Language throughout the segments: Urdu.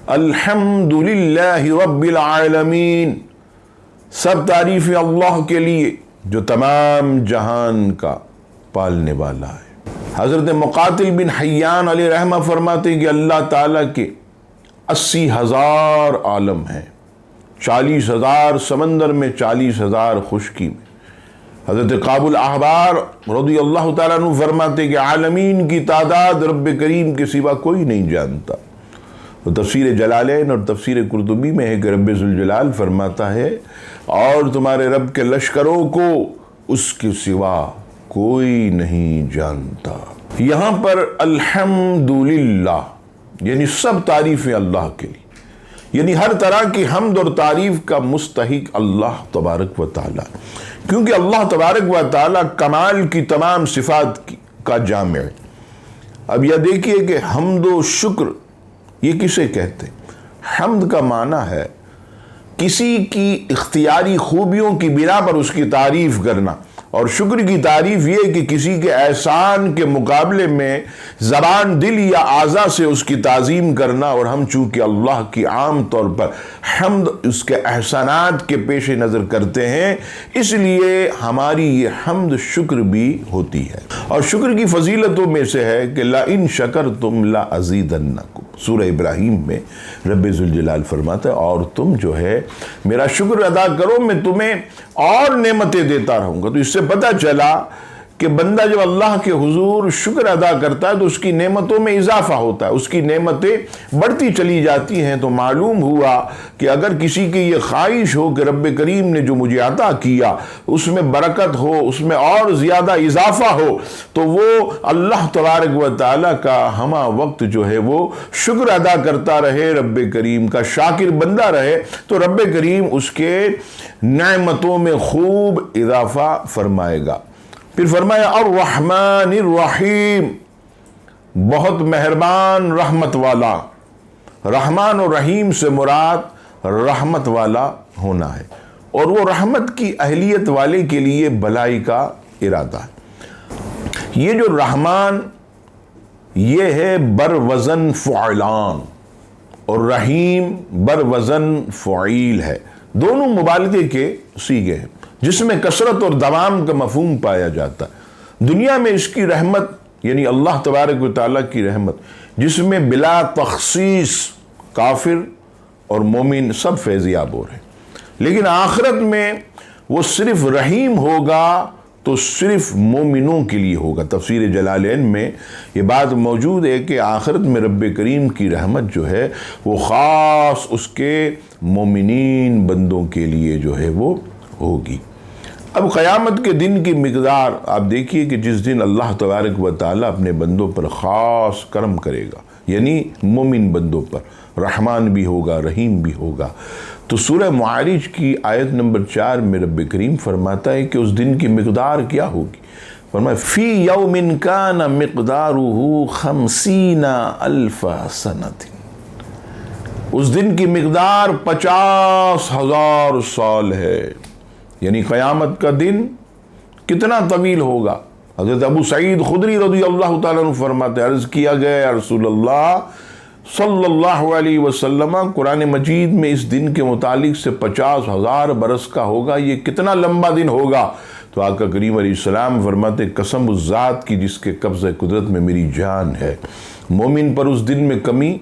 الحمدللہ رب العالمین، سب تعریف اللہ کے لیے جو تمام جہان کا پالنے والا ہے۔ حضرت مقاتل بن حیان علیہ رحمہ فرماتے ہیں کہ اللہ تعالیٰ کے 80,000 عالم ہیں، 40,000 سمندر میں، 40,000 خشکی میں۔ حضرت قابل الاحبار رضی اللہ تعالیٰ عنہ فرماتے ہیں کہ عالمین کی تعداد رب کریم کے سوا کوئی نہیں جانتا۔ تفسیر جلالین اور تفسیر قرطبی میں ہے کہ رب ذوالجلال فرماتا ہے اور تمہارے رب کے لشکروں کو اس کے سوا کوئی نہیں جانتا۔ یہاں پر الحمدللہ یعنی سب تعریفیں اللہ کے لیے، یعنی ہر طرح کی حمد اور تعریف کا مستحق اللہ تبارک و تعالی، کیونکہ اللہ تبارک و تعالی کمال کی تمام صفات کا جامع ہے۔ اب یہ دیکھیے کہ حمد و شکر یہ کسے کہتے ہیں؟ حمد کا معنی ہے کسی کی اختیاری خوبیوں کی بنا پر اس کی تعریف کرنا، اور شکر کی تعریف یہ کہ کسی کے احسان کے مقابلے میں زبان، دل یا اعضاء سے اس کی تعظیم کرنا۔ اور ہم چونکہ اللہ کی عام طور پر حمد اس کے احسانات کے پیش نظر کرتے ہیں، اس لیے ہماری یہ حمد شکر بھی ہوتی ہے۔ اور شکر کی فضیلتوں میں سے ہے کہ لَإِن شَكَرْتُمْ لَأَزِيدَنَّكُمْ، سورہ ابراہیم میں رب ذوالجلال فرماتا ہے اور تم جو ہے میرا شکر ادا کرو، میں تمہیں اور نعمتیں دیتا رہوں گا۔ تو اس سے پتہ چلا کہ بندہ جب اللہ کے حضور شکر ادا کرتا ہے تو اس کی نعمتوں میں اضافہ ہوتا ہے، اس کی نعمتیں بڑھتی چلی جاتی ہیں۔ تو معلوم ہوا کہ اگر کسی کی یہ خواہش ہو کہ رب کریم نے جو مجھے عطا کیا اس میں برکت ہو، اس میں اور زیادہ اضافہ ہو، تو وہ اللہ تبارک و تعالیٰ کا ہمہ وقت جو ہے وہ شکر ادا کرتا رہے، رب کریم کا شاکر بندہ رہے، تو رب کریم اس کے نعمتوں میں خوب اضافہ فرمائے گا۔ پھر فرمایا الرحمن الرحیم، بہت مہربان رحمت والا۔ رحمان اور رحیم سے مراد رحمت والا ہونا ہے، اور وہ رحمت کی اہلیت والے کے لیے بھلائی کا ارادہ ہے۔ یہ جو رحمان یہ ہے بر وزن فعلان، اور رحیم بر وزن فعیل ہے، دونوں مبالغے کے صیغے ہیں جس میں کثرت اور دوام کا مفہوم پایا جاتا ہے۔ دنیا میں اس کی رحمت یعنی اللہ تبارک و تعالیٰ کی رحمت جس میں بلا تخصیص کافر اور مومن سب فیضیاب ہو رہے ہیں، لیکن آخرت میں وہ صرف رحیم ہوگا تو صرف مومنوں کے لیے ہوگا۔ تفسیر جلالین میں یہ بات موجود ہے کہ آخرت میں رب کریم کی رحمت جو ہے وہ خاص اس کے مومنین بندوں کے لیے جو ہے وہ ہوگی۔ اب قیامت کے دن کی مقدار آپ دیکھیے کہ جس دن اللہ تبارک و تعالیٰ اپنے بندوں پر خاص کرم کرے گا، یعنی مومن بندوں پر رحمان بھی ہوگا، رحیم بھی ہوگا۔ تو سورہ معارج کی آیت نمبر 4 میں رب کریم فرماتا ہے کہ اس دن کی مقدار کیا ہوگی؟ فرمایا فی یوم کان مقدارہ 50,000 سنۃ، اس دن کی مقدار 50,000 سال ہے، یعنی قیامت کا دن کتنا طویل ہوگا۔ حضرت ابو سعید خدری رضی اللہ تعالیٰ عنہ فرماتے ہیں، عرض کیا گیا یا رسول اللہ صلی اللہ علیہ وسلم، قرآن مجید میں اس دن کے متعلق سے 50,000 برس کا ہوگا، یہ کتنا لمبا دن ہوگا؟ تو آقا کریم علیہ السلام فرماتے قسم اس ذات کی جس کے قبضہ قدرت میں میری جان ہے، مومن پر اس دن میں کمی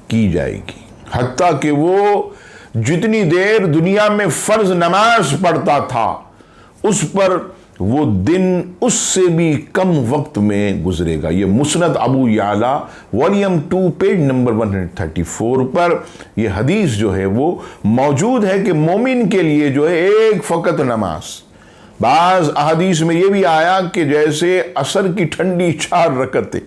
کی جائے گی، حتیٰ کہ وہ جتنی دیر دنیا میں فرض نماز پڑھتا تھا اس پر وہ دن اس سے بھی کم وقت میں گزرے گا۔ یہ مسند ابو یعلا والیوم 2 پیج نمبر 134 پر یہ حدیث جو ہے وہ موجود ہے کہ مومن کے لیے جو ہے ایک فقط نماز۔ بعض احادیث میں یہ بھی آیا کہ جیسے عصر کی ٹھنڈی 4 رکعتیں،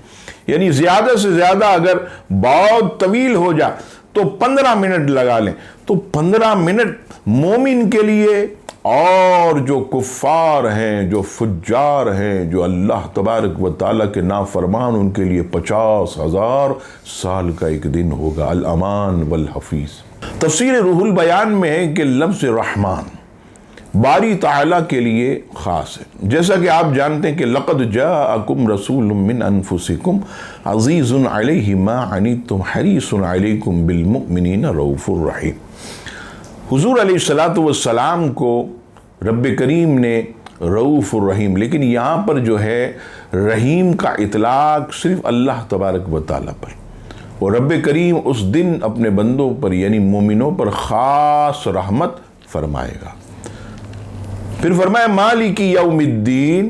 یعنی زیادہ سے زیادہ اگر بہت طویل ہو جائے تو 15 منٹ لگا لیں، تو 15 منٹ مومن کے لیے، اور جو کفار ہیں، جو فجار ہیں، جو اللہ تبارک و تعالیٰ کے نافرمان، ان کے لیے 50,000 سال کا ایک دن ہوگا۔ الامان والحفیظ۔ تفسیر روح البیان میں ہے کہ لفظ رحمان باری تعالیٰ کے لیے خاص ہے۔ جیسا کہ آپ جانتے ہیں کہ لقد جاءکم رسول من انفسکم عزیز علیہ ما عنتم حریص علیکم بالمؤمنین رؤوف الرحیم۔ حضور علیہ السلام کو رب کریم نے رؤوف الرحیم، لیکن یہاں پر جو ہے رحیم کا اطلاق صرف اللہ تبارک و تعالیٰ پر، اور رب کریم اس دن اپنے بندوں پر یعنی مومنوں پر خاص رحمت فرمائے گا۔ پھر فرمایا مالک یوم الدین،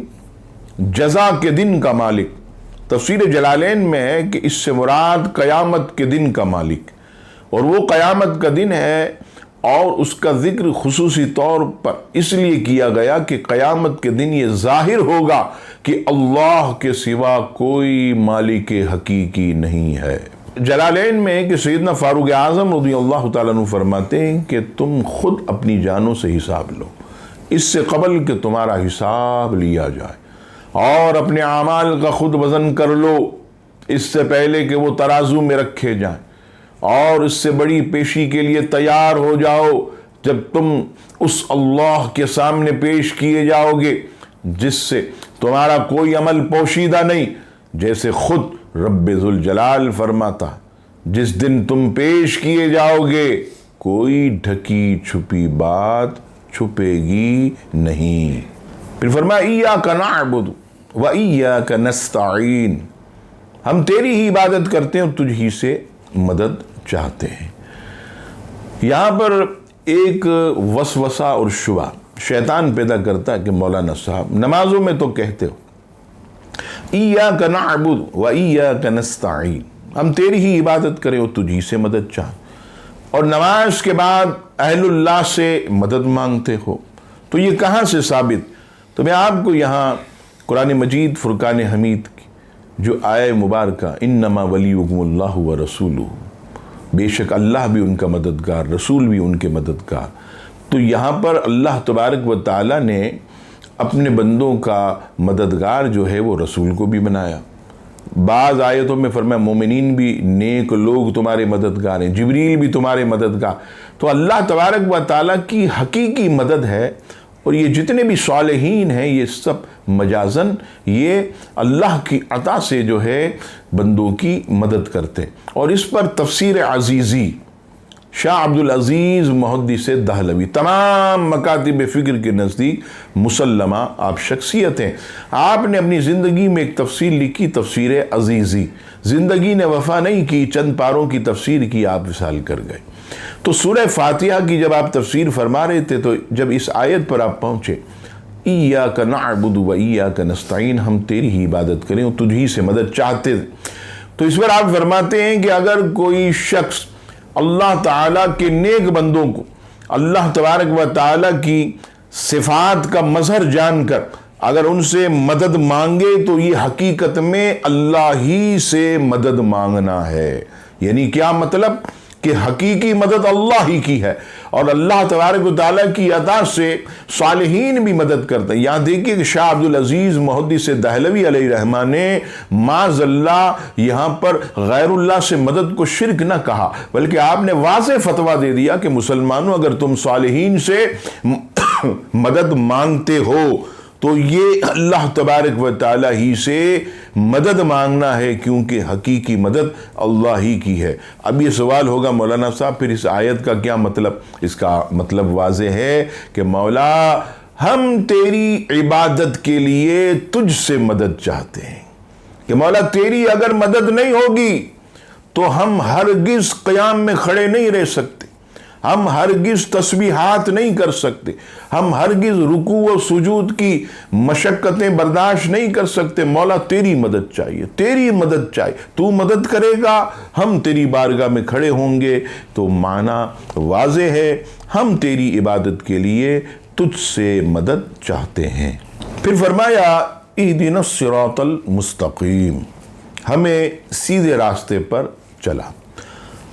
جزا کے دن کا مالک۔ تفسیر جلالین میں ہے کہ اس سے مراد قیامت کے دن کا مالک، اور وہ قیامت کا دن ہے، اور اس کا ذکر خصوصی طور پر اس لیے کیا گیا کہ قیامت کے دن یہ ظاہر ہوگا کہ اللہ کے سوا کوئی مالک حقیقی نہیں ہے۔ جلالین میں کہ سیدنا فاروق اعظم رضی اللہ تعالیٰ عنہ فرماتے ہیں کہ تم خود اپنی جانوں سے حساب لو، اس سے قبل کہ تمہارا حساب لیا جائے، اور اپنے اعمال کا خود وزن کر لو اس سے پہلے کہ وہ ترازو میں رکھے جائیں، اور اس سے بڑی پیشی کے لیے تیار ہو جاؤ جب تم اس اللہ کے سامنے پیش کیے جاؤ گے جس سے تمہارا کوئی عمل پوشیدہ نہیں، جیسے خود رب ذوالجلال فرماتا جس دن تم پیش کیے جاؤ گے کوئی ڈھکی چھپی بات چھپے گی نہیں۔ پھر فرمایا ایاک نعبد و ایاک نستعین، ہم تیری ہی عبادت کرتے ہیں اور تجھ ہی سے مدد چاہتے ہیں۔ یہاں پر ایک وسوسہ اور شبہ شیطان پیدا کرتا ہے کہ مولانا صاحب نمازوں میں تو کہتے ہو ایاک نعبد و ایاک نستعین، ہم تیری ہی عبادت کریں اور تجھ ہی سے مدد چاہیں، اور نماز کے بعد اہل اللہ سے مدد مانگتے ہو، تو یہ کہاں سے ثابت؟ تو میں آپ کو یہاں قرآن مجید فرقان حمید کی جو آیہ مبارکہ انما ولیکم اللہ ورسولہ، بے شک اللہ بھی ان کا مددگار، رسول بھی ان کے مددگار، تو یہاں پر اللہ تبارک و تعالیٰ نے اپنے بندوں کا مددگار جو ہے وہ رسول کو بھی بنایا۔ بعض آیتوں میں فرمایا مومنین بھی نیک لوگ تمہارے مددگار ہیں، جبریل بھی تمہارے مددگار، تو اللہ تبارک و تعالیٰ کی حقیقی مدد ہے، اور یہ جتنے بھی صالحین ہیں یہ سب مجازن یہ اللہ کی عطا سے جو ہے بندوں کی مدد کرتے ہیں۔ اور اس پر تفسیر عزیزی شاہ عبدالعزیز محدث دہلوی تمام مکاتب فکر کے نزدیک مسلمہ آپ شخصیت ہیں، آپ نے اپنی زندگی میں ایک تفسیر لکھی تفسیر عزیزی، زندگی نے وفا نہیں کی، چند پاروں کی تفسیر کی آپ وصال کر گئے۔ تو سورہ فاتحہ کی جب آپ تفسیر فرما رہے تھے تو جب اس آیت پر آپ پہنچے ایاک نعبد و ایاک نستعین، ہم تیری ہی عبادت کریں اور تجھ ہی سے مدد چاہتے تھے، تو اس پر آپ فرماتے ہیں کہ اگر کوئی شخص اللہ تعالیٰ کے نیک بندوں کو اللہ تبارک و تعالیٰ کی صفات کا مظہر جان کر اگر ان سے مدد مانگے تو یہ حقیقت میں اللہ ہی سے مدد مانگنا ہے۔ یعنی کیا مطلب؟ کہ حقیقی مدد اللہ ہی کی ہے، اور اللہ تبارک و تعالیٰ کی عطا سے صالحین بھی مدد کرتے ہیں۔ یہاں دیکھیے کہ شاہ عبدالعزیز محدث دہلوی علیہ رحمہ نے معاذ اللہ یہاں پر غیر اللہ سے مدد کو شرک نہ کہا، بلکہ آپ نے واضح فتویٰ دے دیا کہ مسلمانوں اگر تم صالحین سے مدد مانگتے ہو تو یہ اللہ تبارک و تعالیٰ ہی سے مدد مانگنا ہے، کیونکہ حقیقی مدد اللہ ہی کی ہے۔ اب یہ سوال ہوگا مولانا صاحب پھر اس آیت کا کیا مطلب؟ اس کا مطلب واضح ہے کہ مولا ہم تیری عبادت کے لیے تجھ سے مدد چاہتے ہیں، کہ مولا تیری اگر مدد نہیں ہوگی تو ہم ہرگز قیام میں کھڑے نہیں رہ سکتے، ہم ہرگز تسبیحات نہیں کر سکتے، ہم ہرگز رکوع و سجود کی مشقتیں برداشت نہیں کر سکتے۔ مولا تیری مدد چاہیے، تیری مدد چاہیے، تو مدد کرے گا ہم تیری بارگاہ میں کھڑے ہوں گے۔ تو معنی واضح ہے، ہم تیری عبادت کے لیے تجھ سے مدد چاہتے ہیں۔ پھر فرمایا اہدنا الصراط المستقیم، ہمیں سیدھے راستے پر چلا۔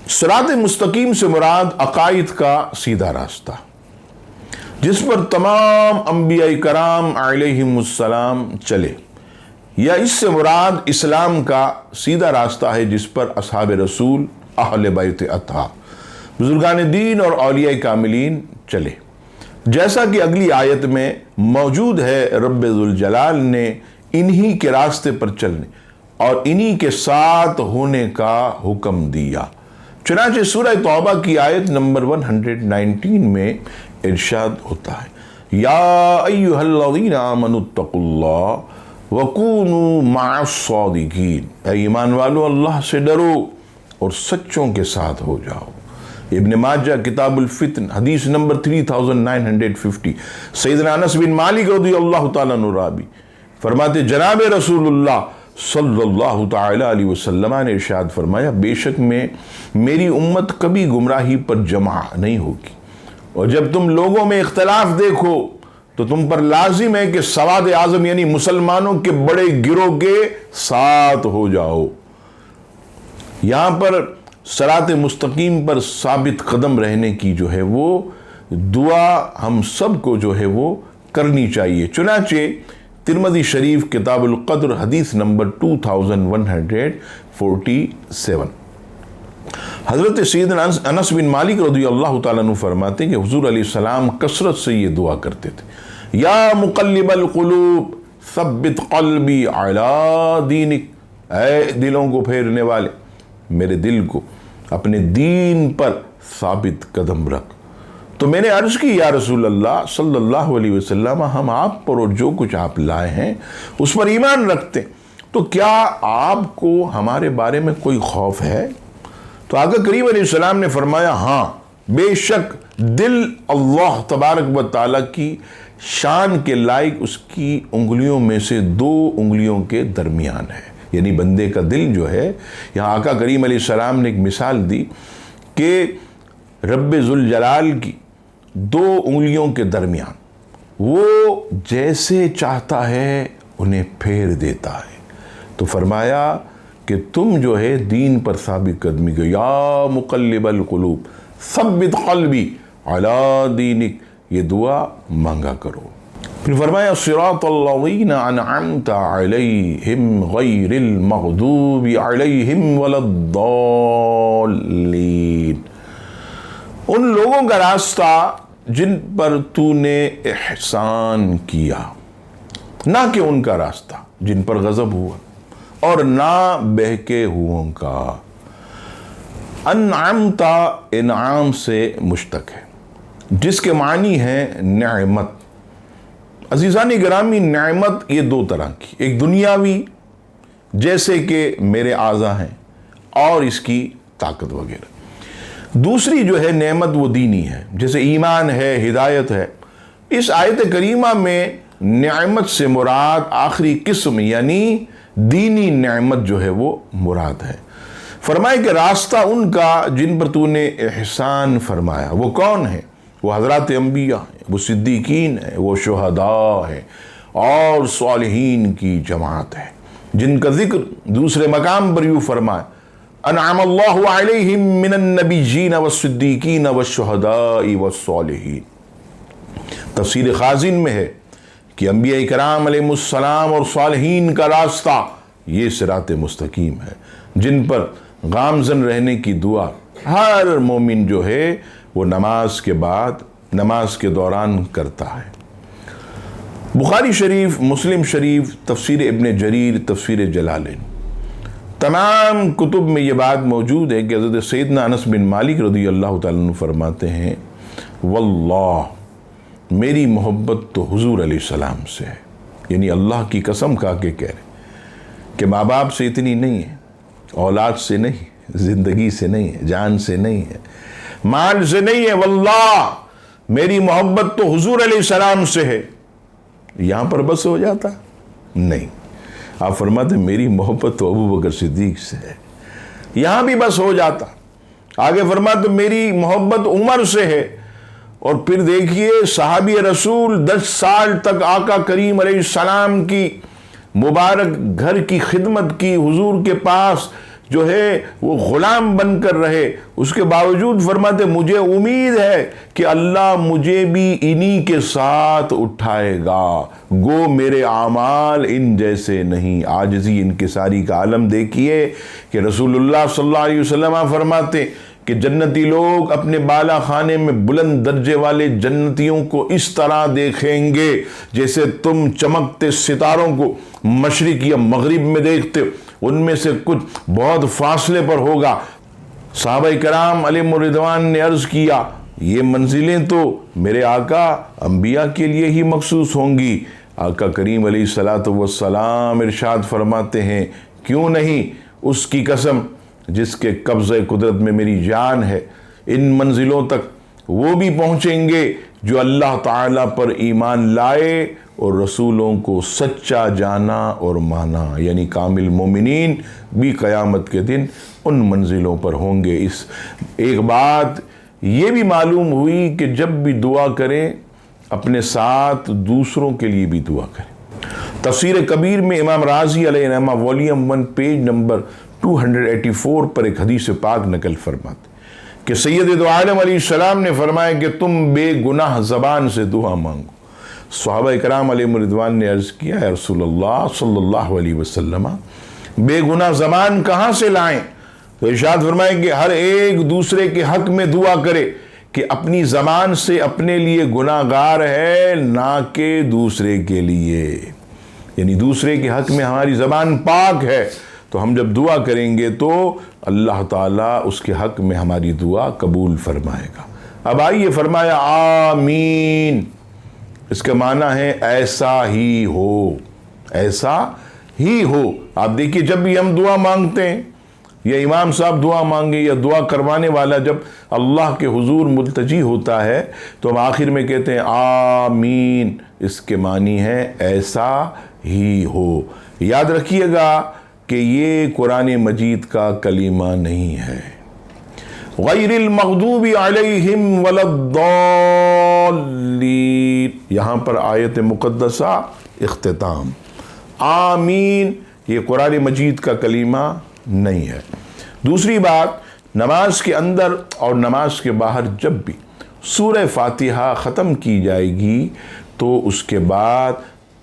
صراط مستقیم سے مراد عقائد کا سیدھا راستہ، جس پر تمام انبیاء کرام علیہم السلام چلے، یا اس سے مراد اسلام کا سیدھا راستہ ہے جس پر اصحاب رسول، اہل بیت اطہار، بزرگان دین اور اولیاء کاملین چلے۔ جیسا کہ اگلی آیت میں موجود ہے، رب ذوالجلال نے انہی کے راستے پر چلنے اور انہی کے ساتھ ہونے کا حکم دیا۔ چنانچہ سورہ توبہ کی آیت نمبر 119 میں ارشاد ہوتا ہے، یا ایھا الذین آمنوا اتقوا اللہ وکونوا مع الصادقین، اے ایمان والو اللہ سے ڈرو اور سچوں کے ساتھ ہو جاؤ۔ ابن ماجہ کتاب الفتن حدیث نمبر 3950۔ سیدنا انس بن مالک رضی اللہ تعالیٰ عنہ راوی فرماتے، جناب رسول اللہ صلی اللہ تعالیٰ علیہ وسلم نے ارشاد فرمایا، بے شک میری امت کبھی گمراہی پر جمع نہیں ہوگی، اور جب تم لوگوں میں اختلاف دیکھو تو تم پر لازم ہے کہ سواد اعظم یعنی مسلمانوں کے بڑے گروہ کے ساتھ ہو جاؤ۔ یہاں پر صراط مستقیم پر ثابت قدم رہنے کی جو ہے وہ دعا ہم سب کو جو ہے وہ کرنی چاہیے۔ چنانچہ ترمذی شریف کتاب القدر حدیث نمبر 2147، حضرت سیدنا انس بن مالک رضی اللہ تعالیٰ عنہ فرماتے ہیں کہ حضور علیہ السلام کثرت سے یہ دعا کرتے تھے، یا مقلب القلوب ثبت قلبی علی دینک، اے دلوں کو پھیرنے والے میرے دل کو اپنے دین پر ثابت قدم رکھ۔ تو میں نے عرض کی، یا رسول اللہ صلی اللہ علیہ وسلم، ہم آپ پر اور جو کچھ آپ لائے ہیں اس پر ایمان رکھتے، تو کیا آپ کو ہمارے بارے میں کوئی خوف ہے؟ تو آقا کریم علیہ السلام نے فرمایا، ہاں بے شک دل اللہ تبارک و تعالیٰ کی شان کے لائق اس کی انگلیوں میں سے 2 انگلیوں کے درمیان ہے۔ یعنی بندے کا دل جو ہے، یہاں آقا کریم علیہ السلام نے ایک مثال دی کہ رب ذوالجلال کی 2 انگلیوں کے درمیان وہ جیسے چاہتا ہے انہیں پھیر دیتا ہے۔ تو فرمایا کہ تم جو ہے دین پر ثابت قدمی کو، یا مقلب القلوب ثبت قلبی علی دینک، یہ دعا مانگا کرو۔ پھر فرمایا، صراط الذین انعمت علیہم غیر المغضوب علیہم ولا الضالین، ان لوگوں کا راستہ جن پر تو نے احسان کیا، نہ کہ ان کا راستہ جن پر غضب ہوا، اور نہ بہکے ہوئوں کا۔ انعمت انعام سے مشتق ہے، جس کے معنی ہے نعمت۔ عزیزان گرامی، نعمت یہ 2 طرح کی، ایک دنیاوی جیسے کہ میرے اعضاء ہیں اور اس کی طاقت وغیرہ، دوسری جو ہے نعمت وہ دینی ہے، جیسے ایمان ہے، ہدایت ہے۔ اس آیت کریمہ میں نعمت سے مراد آخری قسم یعنی دینی نعمت جو ہے وہ مراد ہے۔ فرمائے کہ راستہ ان کا جن پر تو نے احسان فرمایا، وہ کون ہے؟ وہ حضرات انبیاء ہیں، وہ صدیقین ہیں، وہ شہداء ہیں اور صالحین کی جماعت ہے، جن کا ذکر دوسرے مقام پر یوں فرمائے، انعم اللہ علیہم من النبیین والصدیقین والشہداء والصالحین۔ تفسیر خازن میں ہے کہ انبیاء کرام علیہ السلام اور صالحین کا راستہ یہ صراط مستقیم ہے، جن پر گامزن رہنے کی دعا ہر مومن جو ہے وہ نماز کے بعد، نماز کے دوران کرتا ہے۔ بخاری شریف، مسلم شریف، تفسیر ابن جریر، تفسیر جلالین، تمام کتب میں یہ بات موجود ہے کہ حضرت سیدنا انس بن مالک رضی اللہ تعالیٰ عنہ فرماتے ہیں، واللہ میری محبت تو حضور علیہ السلام سے ہے، یعنی اللہ کی قسم کھا کے کہہ رہے کہ ماں باپ سے اتنی نہیں ہے، اولاد سے نہیں، زندگی سے نہیں ہے، جان سے نہیں ہے، مال سے نہیں ہے، واللہ میری محبت تو حضور علیہ السلام سے ہے۔ یہاں پر بس ہو جاتا نہیں، آپ فرماتے میری محبت تو ابو بکر صدیق سے ہے، یہاں بھی بس ہو جاتا۔ آگے فرماتے میری محبت عمر سے ہے، اور پھر دیکھیے صحابی رسول 10 سال تک آقا کریم علیہ السلام کی مبارک گھر کی خدمت کی، حضور کے پاس جو ہے وہ غلام بن کر رہے، اس کے باوجود فرماتے مجھے امید ہے کہ اللہ مجھے بھی انہی کے ساتھ اٹھائے گا، گو میرے اعمال ان جیسے نہیں۔ عاجزی انکساری کا عالم دیکھیے کہ رسول اللہ صلی اللہ علیہ وسلم فرماتے کہ جنتی لوگ اپنے بالا خانے میں بلند درجے والے جنتیوں کو اس طرح دیکھیں گے جیسے تم چمکتے ستاروں کو مشرق یا مغرب میں دیکھتے ہو، ان میں سے کچھ بہت فاصلے پر ہوگا۔ صحابہ کرام علیہم الرضوان نے عرض کیا یہ منزلیں تو میرے آقا انبیاء کے لیے ہی مخصوص ہوں گی۔ آقا کریم علیہ السلام ارشاد فرماتے ہیں کیوں نہیں، اس کی قسم جس کے قبضہ قدرت میں میری جان ہے، ان منزلوں تک وہ بھی پہنچیں گے جو اللہ تعالیٰ پر ایمان لائے اور رسولوں کو سچا جانا اور مانا، یعنی کامل مومنین بھی قیامت کے دن ان منزلوں پر ہوں گے۔ اس ایک بات یہ بھی معلوم ہوئی کہ جب بھی دعا کریں اپنے ساتھ دوسروں کے لیے بھی دعا کریں۔ تفسیر کبیر میں امام رازی علیہ الرحمہ والیوم 1 پیج نمبر 284 پر ایک حدیث پاک نقل فرماتے کہ سید دو عالم علیہ السلام نے فرمایا کہ تم بے گناہ زبان سے دعا مانگو۔ صحابہ کرام علیہ الرضوان نے عرض کیا اے رسول اللہ صلی اللہ علیہ وسلم بے گناہ زبان کہاں سے لائیں؟ تو ارشاد فرمائے کہ ہر ایک دوسرے کے حق میں دعا کرے کہ اپنی زبان سے اپنے لیے گناہ گار ہے نہ کہ دوسرے کے لیے، یعنی دوسرے کے حق میں ہماری زبان پاک ہے تو ہم جب دعا کریں گے تو اللہ تعالیٰ اس کے حق میں ہماری دعا قبول فرمائے گا۔ اب آئیے فرمایا آمین، اس کا معنی ہے ایسا ہی ہو، ایسا ہی ہو۔ آپ دیکھیے جب بھی ہم دعا مانگتے ہیں یا امام صاحب دعا مانگے یا دعا کروانے والا جب اللہ کے حضور ملتجی ہوتا ہے تو ہم آخر میں کہتے ہیں آمین، اس کے معنی ہے ایسا ہی ہو۔ یاد رکھیے گا کہ یہ قرآن مجید کا کلمہ نہیں ہے۔ غیر المغضوب علیہم ولا الضالین، یہاں پر آیت مقدسہ اختتام، آمین یہ قرآن مجید کا کلمہ نہیں ہے۔ دوسری بات، نماز کے اندر اور نماز کے باہر جب بھی سورہ فاتحہ ختم کی جائے گی تو اس کے بعد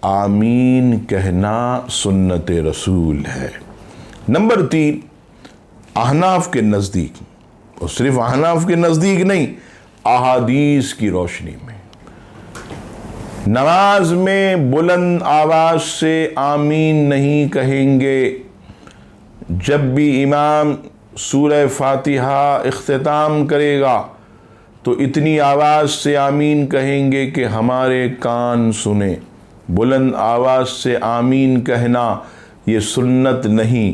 آمین کہنا سنت رسول ہے۔ نمبر 3، احناف کے نزدیک، اور صرف احناف کے نزدیک نہیں، احادیث کی روشنی میں نماز میں بلند آواز سے آمین نہیں کہیں گے۔ جب بھی امام سورہ فاتحہ اختتام کرے گا تو اتنی آواز سے آمین کہیں گے کہ ہمارے کان سنیں۔ بلند آواز سے آمین کہنا یہ سنت نہیں،